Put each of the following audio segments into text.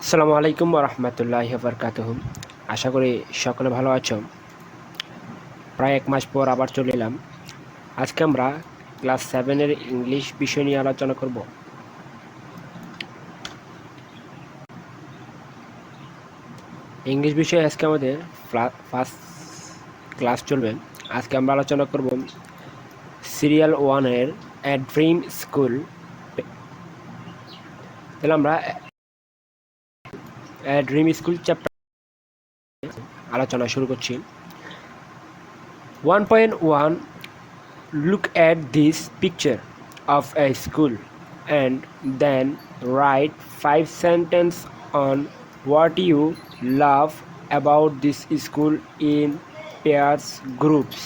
আসসালামু আলাইকুম ওয়া রাহমাতুল্লাহি ওয়া বারাকাতুহু। আশা করি সকলে ভালো আছো। প্রায় 1 মাস পর আবার চলে এলাম। আজকে আমরা ক্লাস 7 এর ইংলিশ বিষয় নিয়ে আলোচনা করব। ইংলিশ বিষয়ে আজকে আমাদের ফার্স্ট ক্লাস চলবে। আজকে আমরা আলোচনা করব সিরিয়াল 1 এর এ ড্রিম স্কুল। তাহলে আমরা এ ড্রিম স্কুল চ্যাপ্টার আলোচনা শুরু করছি। 1.1 Look at this picture of a school and then write 5 sentences on what you love about this school in pairs groups.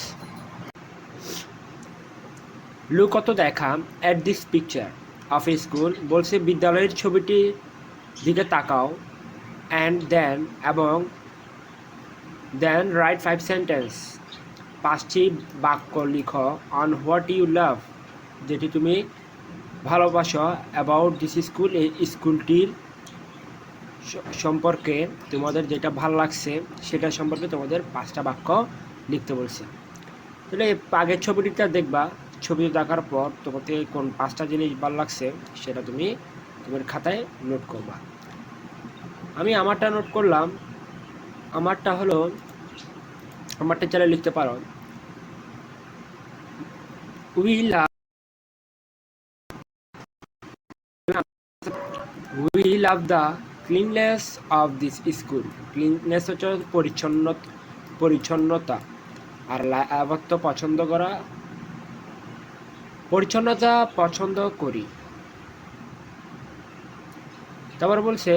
Look অত দেখা at this picture of a school বলছে বিদ্যালয়ের ছবিটি দিকে তাকাও and then এবং then write 5 sentences 5টি বাক্য লিখো on what you love যেটি তুমি ভালোবাসো অ্যাবাউট দিস স্কুল এই স্কুলটির সম্পর্কে তোমাদের যেটা ভালো লাগছে সেটা সম্পর্কে তোমাদের 5টা বাক্য লিখতে বলছে। তাহলে আগের ছবিটিটা দেখবা, ছবিটি দেখার পর তোমাকে কোন 5টা জিনিস ভালো লাগছে সেটা তুমি তোমার খাতায় নোট করবা। আমি আমারটা নোট করলাম। আমারটা হলো, আমারটা চাইলে লিখতে পারো, we love the cleanness of this school. Cleanness হচ্ছে পরিচ্ছন্নতা, আর লাভাত্ম পছন্দ করা, পরিচ্ছন্নতা পছন্দ করি। তারপর বলছে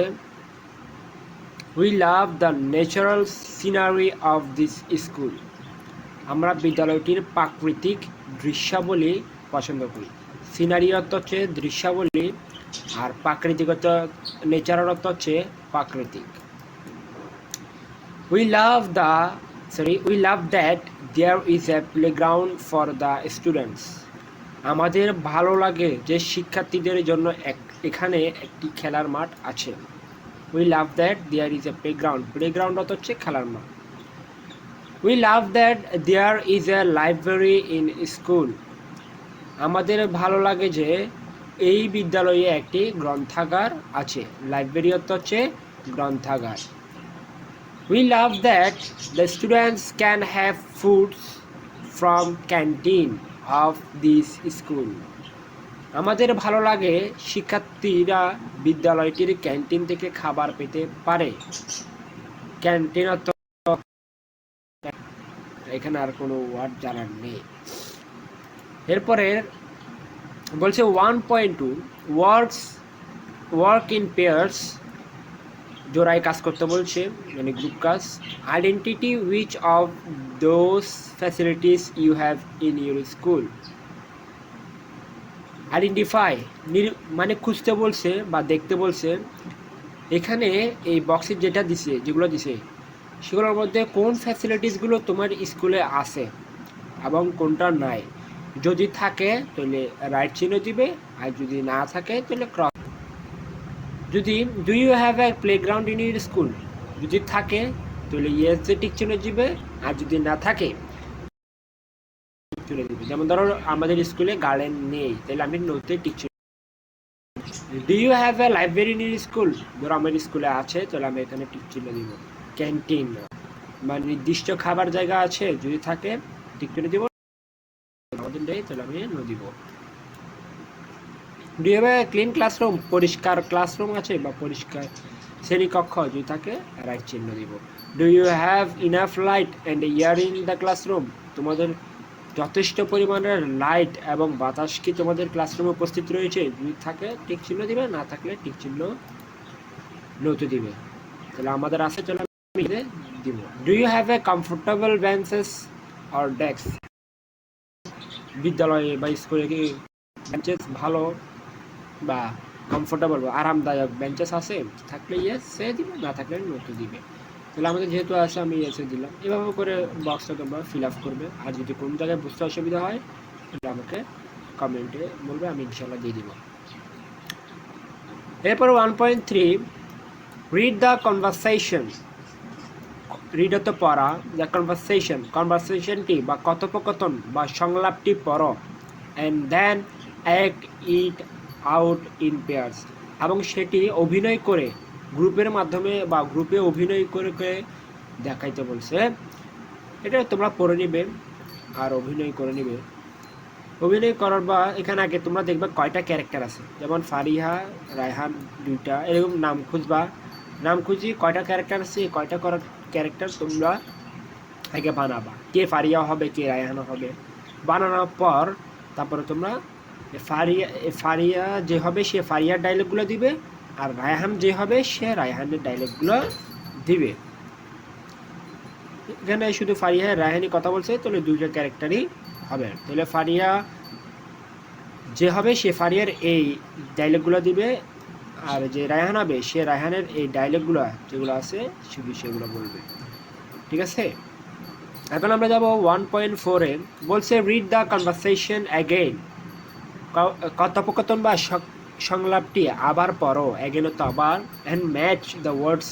we love the natural scenery of this school. আমরা বিদ্যালয়টির প্রাকৃতিক দৃশ্যাবলী পছন্দ করি। সিনারি অর্থ হচ্ছে দৃশ্যাবলী, আর প্রাকৃতিক অর্থ ন্যাচারাল অর্থ হচ্ছে প্রাকৃতিক। We love that there is a playground for the students. আমাদের ভালো লাগে যে শিক্ষার্থীদের জন্য এখানে একটি খেলার মাঠ আছে। We love that there is a playground. Playground অর্থ হচ্ছে খেলার মাঠ। We love that there is a library in school. আমাদের ভালো লাগে যে এই বিদ্যালয়ে একটি গ্রন্থাগার আছে। লাইব্রেরি অর্থ হচ্ছে গ্রন্থাগার। We love that the students can have foods from canteen of this school. আমাদের ভালো লাগে শিক্ষার্থীরা বিদ্যালয়টির ক্যান্টিন থেকে খাবার পেতে পারে। ক্যান্টিন অর্থ, এখানে আর কোনো ওয়ার্ড জানার নেই। এরপরে বলছে 1.2 ওয়ার্ক ইন পেয়ার্স। জোড়ায় কাজ করতে বলছে, মানে গ্রুপ কাজ। Identity which of those facilities you have in your school. Identify মানে খুঁজতে বলছে বা দেখতে বলছে। এখানে এই বক্সে যেগুলো দিছে সেগুলোর মধ্যে কোন ফ্যাসিলিটিসগুলো তোমার স্কুলে আছে এবং কোনটা নাই। যদি থাকে তাহলে রাইট চিহ্ন দিবে, আর যদি না থাকে তাহলে ক্রস। যদি do you have a playground in your school, যদি থাকে তাহলে ইয়েস যে টিক চিহ্ন দিবে, আর যদি না থাকে চলে দিবে। যেমন ধরো আমাদের স্কুলে গার্ডেন নেই, তাহলে আমি নোতে টিক চিহ্ন। Do you have a library in your school, ধরো আমার স্কুলে আছে তাহলে আমি এখানে টিক চিহ্ন দিব। ক্যান্টিন বা নির্দিষ্ট খাবার জায়গা আছে, যদি থাকে টিক চিহ্ন দিব, আমাদের নেই তাহলে আমি নো দিব। Do you have a clean classroom, পরিষ্কার ক্লাসরুম আছে বা পরিষ্কার শ্রেণীকক্ষ, যদি থাকে রাইট চিহ্ন দিব। Do you have enough light and air in the classroom, তোমাদের যথেষ্ট পরিমাণের লাইট এবং বাতাস কি তোমাদের ক্লাসরুমে উপস্থিত রয়েছে, যদি থাকে টিক চিহ্ন দিবে, না থাকলে টিক চিহ্ন নতে দিবে। তাহলে আমাদের আছে, চলে আমি দিব। Do you have a comfortable benches or desk, বিদ্যালয়ে বা স্কুলে কি বেঞ্চেস ভালো বা কমফোর্টেবল বা আরামদায়ক বেঞ্চেস আছে, থাকলে ইয়েস সে দিবে, না থাকলে নোট দিবে। তাহলে আমাদের যেহেতু আছে আমি ইয়েসে দিলাম। এভাবে করে বক্সটা তোমরা ফিল আপ করবে। আর যদি কোনো জায়গায় বুঝতে অসুবিধা হয় তাহলে আমাকে কমেন্টে বলবে, আমি ইনশাল্লাহ দিয়ে দিব। এরপর 1.3 রিড দ্য কনভারসেশন, রিড অত পড়া, দ্য কনভারসেশন, কনভারসেশনটি বা কথোপকথন বা সংলাপটি পড়ো, and then act it out in pairs, এবং সেটি অভিনয় করে গ্রুপের মাধ্যমে বা গ্রুপে অভিনয় করে করে দেখাইতে বলছে। এটা তোমরা পড়ে নিবে আর অভিনয় করে নিবে। অভিনয় করার বা এখানে আগে তোমরা দেখবে কয়টা ক্যারেক্টার আছে, যেমন ফারিহা, রায়হান দুইটা, এরকম নাম খুঁজবা, নাম খুঁজি কয়টা ক্যারেক্টার আছে, কয়টা ক্যারেক্টার তোমরা আগে বানাবা, কে ফারিয়া হবে কে রায়হান হবে। বানানোর পর তারপরে তোমরা ফারিয়া যে হবে সে ফারিয়ার ডায়লগগুলো দিবে, আর রায়হান যে হবে সে রায়হানের ডায়লগগুলো দিবে। এখানে শুধু ফারিয়া রায়হানি কথা বলছে, তাহলে দুইটা ক্যারেক্টারই হবে। তাহলে ফারিয়া যে হবে সে ফারিয়ার এই ডায়লগগুলো দিবে, আর যে রায়হান হবে সে রায়হানের এই ডায়লগগুলো যেগুলো আছে শুধু সেগুলো বলবে। ঠিক আছে, এখন আমরা যাব 1.4 এ। বলছে রিড দ্য কনভারসেশন অ্যাগেইন, কথোপকথন বা সংলাপটি আবার পড়ো, অ্যাগেন তো আবার, অ্যান্ড ম্যাচ দ্য ওয়ার্ডস,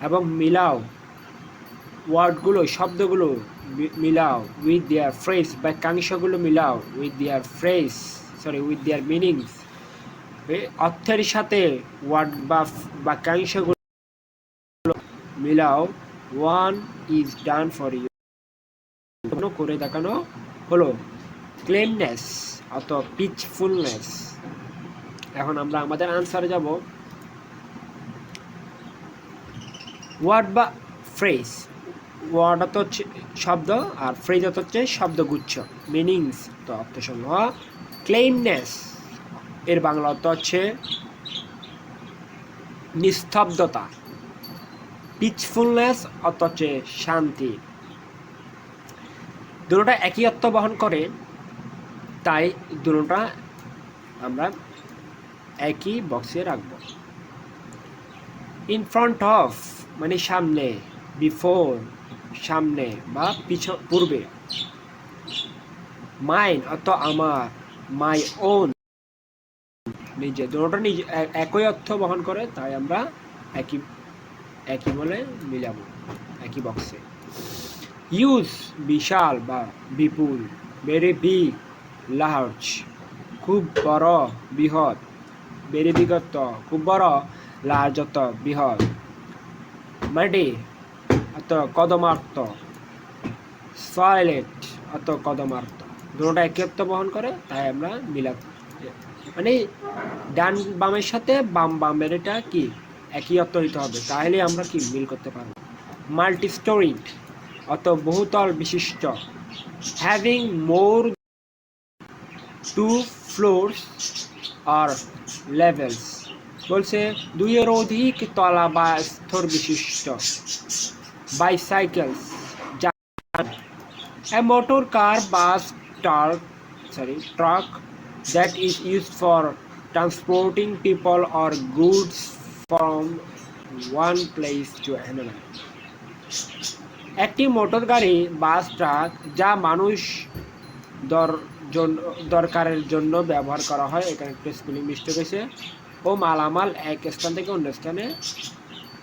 এবং মিলাও ওয়ার্ডগুলো শব্দগুলো মিলাও, উইথ দেয়ার ফ্রেজ, বাক্যাংশগুলো মিলাও with their phrase, with their meanings, অর্থের সাথে ওয়ার্ড বা বাক্যাংশগুলো মিলাও। One is done for you, করে দেখানো হলো। ক্লেমনেস অথবা পিচফুলনেস। এখন আমরা আমাদের আনসারে যাব। ওয়ার্ড বা ফ্রেজ, ওয়ার্ড অর্থ হচ্ছে শব্দ, আর ফ্রেজ অর্থ হচ্ছে শব্দগুচ্ছ। মিনিংস তো অর্থসমূহ। ক্লেমনেস এর বাংলা অর্থ হচ্ছে নিস্তব্ধতা। পিচফুলনেস অর্থ হচ্ছে শান্তি। দুটোটা একই অর্থ বহন করে, তাই দুটোটা আমরা একই বক্সে রাখব। ইন ফ্রন্ট অফ মানে সামনে, বিফোর সামনে বা পূর্বে। মাইন অর্থ আমার, মাই ওন নিজে। দুটোটা নিজে একই অর্থ বহন করে, তাই আমরা একই একই বলে মিলাবো একই বক্সে। ইউজ বিশাল বা বিপুল। ভেরি বিগ লার্জ খুব বড় বৃহৎ। ভেরি বিগ অর্থ খুব বড়, লার্জ অর্থ বৃহৎ। মাডি অর্থ কদমার্থ, সয়েলেট অর্থ কদমার্থ। দুটোটা একই অর্থ বহন করে, তাই আমরা মিলাব, মানে ডান বামের সাথে বাম বামের এটা কি একই অর্থ হইতে হবে, তাহলে আমরা কি মিল করতে পারবো। মাল্টি স্টোরিড অর্থ বহুতল বিশিষ্ট। Having more to floors R levels বলছে দুইয়ের অধিক তলা বা স্তর বিশিষ্ট। বাইসাইকেলস যান। A motor car, bus, truck that is used for transporting people or goods from one place to another. একটি মোটর গাড়ি, বাস, ট্রাক যা মানুষ দরকারের জন্য ব্যবহার করা হয়, এখানে একটু স্পেলিং মিস্টেক হয়েছে, ও মালামাল এক স্থান থেকে অন্য স্থানে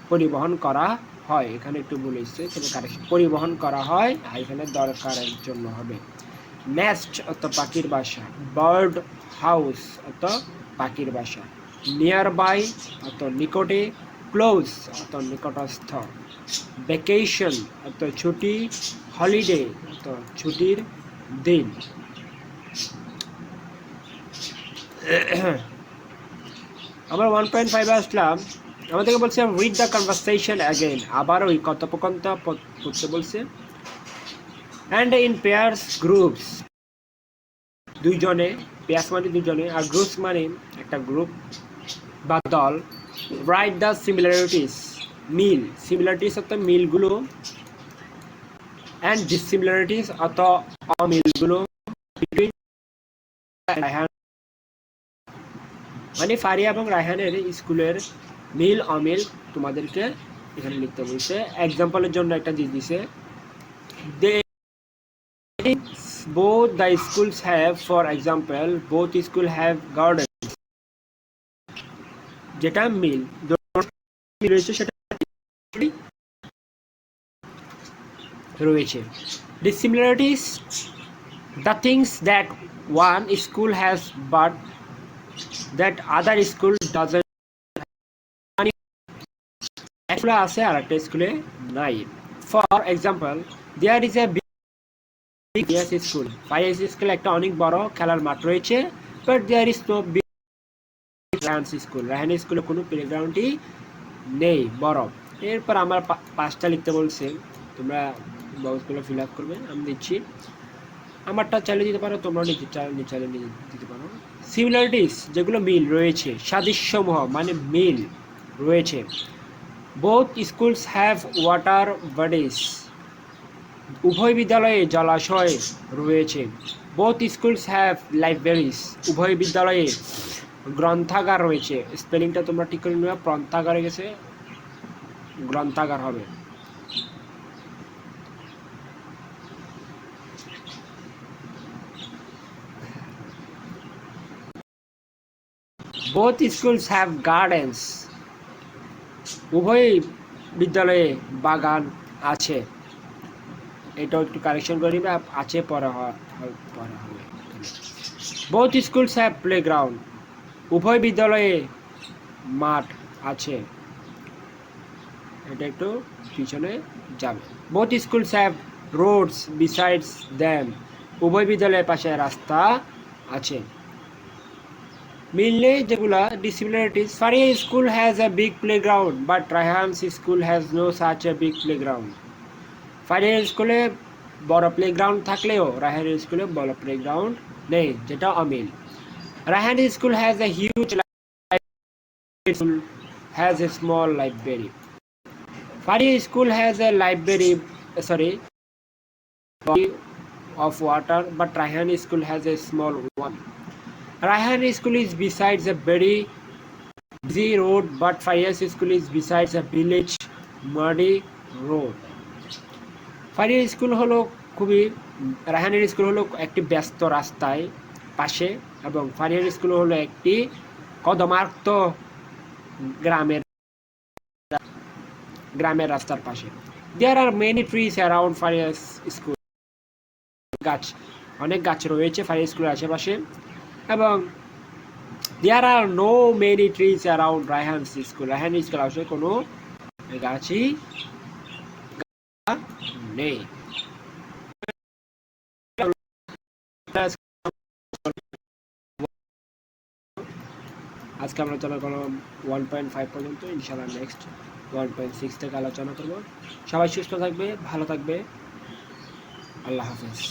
পরিবহন করা হয়, এখানে একটু ভুল এসেছে, তবে কারেকশন, পরিবহন করা হয়, এখানে দরকারের জন্য হবে। নেস্ট অর্থ পাখির বাসা। বার্ড হাউস অর্থ পাখির বাসা। নিয়ার বাই অর্থ নিকটে। ক্লোজ অর্থ নিকটস্থ। ভ্যাকেশন অর্থ ছুটি। হলিডে অর্থ ছুটির দিন। আমরা 1.5 আসলাম। আমাদেরকে বলছে রিড দ্য কনভারসেশন অ্যাগেন, আবার ওই কথোপকথনটা পড়তে বলছে। অ্যান্ড ইন পেয়ার্স গ্রুপস, দুইজনে, পেয়ার্স মানে দুজনে, আর গ্রুপস মানে একটা গ্রুপ বা দল। রাইট দ্য সিমিলারিটিস, মিল, সিমিলারিটিস অর্থ মিলগুলো, অ্যান্ড ডিসিমিলারিটিস অর্থ অমিলগুলো মানে ফারিয়া এবং রায়হানের স্কুলের মিল অমিল তোমাদেরকে এখানে লিখতে বলছে। এক্সাম্পলের জন্য একটা দিয়ে দিছে, both the schools have, for example, both schools have gardens, যেটা মিল। রয়েছে সেটা রয়েছে। Dissimilarities, the things that one school has but that other school doesn't, স্কুলে আছে আর একটা স্কুলে নাই। For example, there is a big school, five school একটা অনেক বড় খেলার মাঠ রয়েছে, but there is no big Rahan school, Rahan স্কুলে কোনো প্লেগ্রাউন্ডই নেই বড়। এরপর আমার পাঁচটা লিখতে বলছে, তোমরা বক্সগুলো ফিল আপ করবে, আমি দিচ্ছি। আমারটা চালিয়ে দিতে পারো, তোমরা চালিয়ে দিতে পারো। সিমিলারিটিস, যেগুলো মিল রয়েছে, সাদৃশ্যসমূহ মানে মিল রয়েছে। Both schools have water bodies, উভয় বিদ্যালয়ে জলাশয় রয়েছে। বোথ স্কুলস হ্যাভ লাইব্রেরিজ, উভয় বিদ্যালয়ে গ্রন্থাগার রয়েছে। স্পেলিংটা তোমরা ঠিক করে নেবে, গ্রন্থাগারে গেছে গ্রন্থাগার হবে। Both schools have gardens, উভয় বিদ্যালয়ে বাগান আছে। এটা একটু কারেকশন করে নিবে, আছে পরে হবে। Both schools have playground, উভয় বিদ্যালয়ে মাঠ আছে। এটা একটু পিছনে যাবে। Both schools have roads besides them, উভয় বিদ্যালয়ের পাশে রাস্তা আছে। মিললে যেগুলা dissimilarities, Faria school has a big playground but Raihan's school has no such a big playground. Faria স্কুলে বড় প্লেগ্রাউন্ড থাকলেও রায়হান স্কুলে বড় প্লেগ্রাউন্ড নেই, যেটা অমিল। Raihan school has a huge library, has a small library. Faria school has A library, sorry, of water, but Rayhan school has a small one. Rayhan school is besides a very busy road, but Farias school is besides a village muddy road. Farias school হলো খুবই, রায়হানের school হলো একটি ব্যস্ত রাস্তায় পাশে, এবং ফারিয়ার স্কুল হলো একটি কদমার্ত গ্রামের রাস্তার পাশে। There are many trees around Farias school, গাছ, অনেক গাছ রয়েছে ফারিয়া স্কুলের আশেপাশে, এবং there are no many trees around Raihan school, Raihan school আসলে কোনো গাছই নেই। আজকে আমরা আলোচনা করলাম 1.5 পর্যন্ত, ইনশাআল্লাহ নেক্সট 1.6 থেকে আলোচনা করব। সবাই সুস্থ থাকবে, ভালো থাকবে, আল্লাহ হাফেজ।